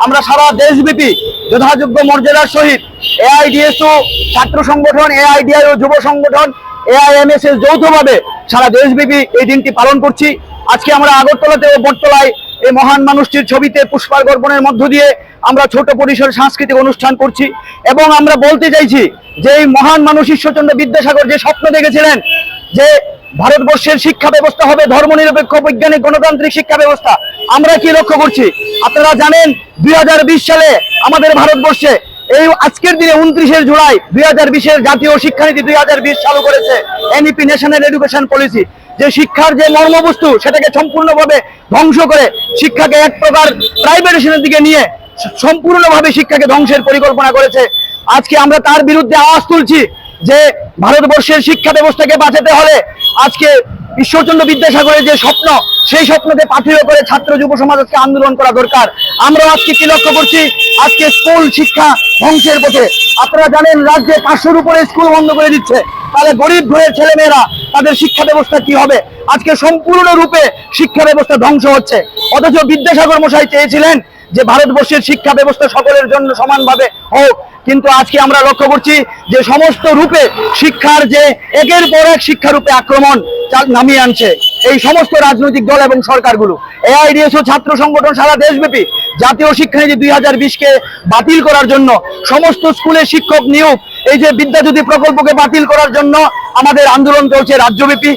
আমরা সারা দেশব্যাপী যথাযোগ্য মর্যাদার সহিত এআইডিএসও ছাত্র সংগঠন, এআইডিআইও যুব সংগঠন, এআইএমএসএস যৌথভাবে সারা দেশব্যাপী এই দিনটি পালন করছি। আজকে আমরা আগরতলাতে ও বটতলায় এই মহান মানুষটির ছবিতে পুষ্পার্ঘ অর্পণের মধ্য দিয়ে আমরা ছোট পরিসরে সাংস্কৃতিক অনুষ্ঠান করছি এবং আমরা বলতে চাইছি যে এই মহান মানুষ ঈশ্বরচন্দ্র বিদ্যাসাগর যে স্বপ্ন দেখেছিলেন যে ভারতবর্ষের শিক্ষা ব্যবস্থা হবে ধর্মনিরপেক্ষ বৈজ্ঞানিক গণতান্ত্রিক শিক্ষা ব্যবস্থা, আমরা কি লক্ষ্য করছি? আপনারা জানেন 2020 সালে আমাদের ভারতবর্ষে এই আজকের দিনে 29শে জুলাই 2020 জাতীয় শিক্ষানীতি 2020 চালু করেছে এনইপি, ন্যাশনাল এডুকেশন পলিসি। যে শিক্ষার যে মর্মবস্তু সেটাকে সম্পূর্ণভাবে ধ্বংস করে শিক্ষাকে এক প্রকার প্রাইভেটাইজেশনের দিকে নিয়ে সম্পূর্ণভাবে শিক্ষাকে ধ্বংসের পরিকল্পনা করেছে। আজকে আমরা তার বিরুদ্ধে আওয়াজ তুলছি যে ভারতবর্ষের শিক্ষা ব্যবস্থাকে বাঁচাতে হলে আজকে ঈশ্বরচন্দ্র বিদ্যাসাগরের যে স্বপ্ন সেই স্বপ্নকে পাথেয় করে ছাত্র যুব সমাজকে আন্দোলন করা দরকার। আমরা আজকে কি লক্ষ্য করছি? আজকে স্কুল শিক্ষা ধ্বংসের পথে। আপনারা জানেন রাজ্যে 500-র উপরে স্কুল বন্ধ করে দিচ্ছে, তাহলে গরিব ঘরের ছেলেমেয়েরা তাদের শিক্ষা ব্যবস্থা কি হবে? আজকে সম্পূর্ণরূপে শিক্ষা ব্যবস্থা ধ্বংস হচ্ছে। অথচ বিদ্যাসাগর মশাই চেয়েছিলেন যে ভারতবর্ষের শিক্ষা ব্যবস্থা সকলের জন্য সমানভাবে হোক, কিন্তু আজকে আমরা লক্ষ্য করছি যে সমস্ত রূপে শিক্ষার যে একের পর এক শিক্ষারূপে আক্রমণ নামিয়ে আনছে এই সমস্ত রাজনৈতিক দল এবং সরকারগুলো। এআইডিএসও ছাত্র সংগঠন সারা দেশব্যাপী জাতীয় শিক্ষানীতি 2020-কে বাতিল করার জন্য, সমস্ত স্কুলে শিক্ষক নিয়োগ, এই যে বিদ্যাজ্যোতি প্রকল্পকে বাতিল করার জন্য আমাদের আন্দোলন চলছে রাজ্যব্যাপী।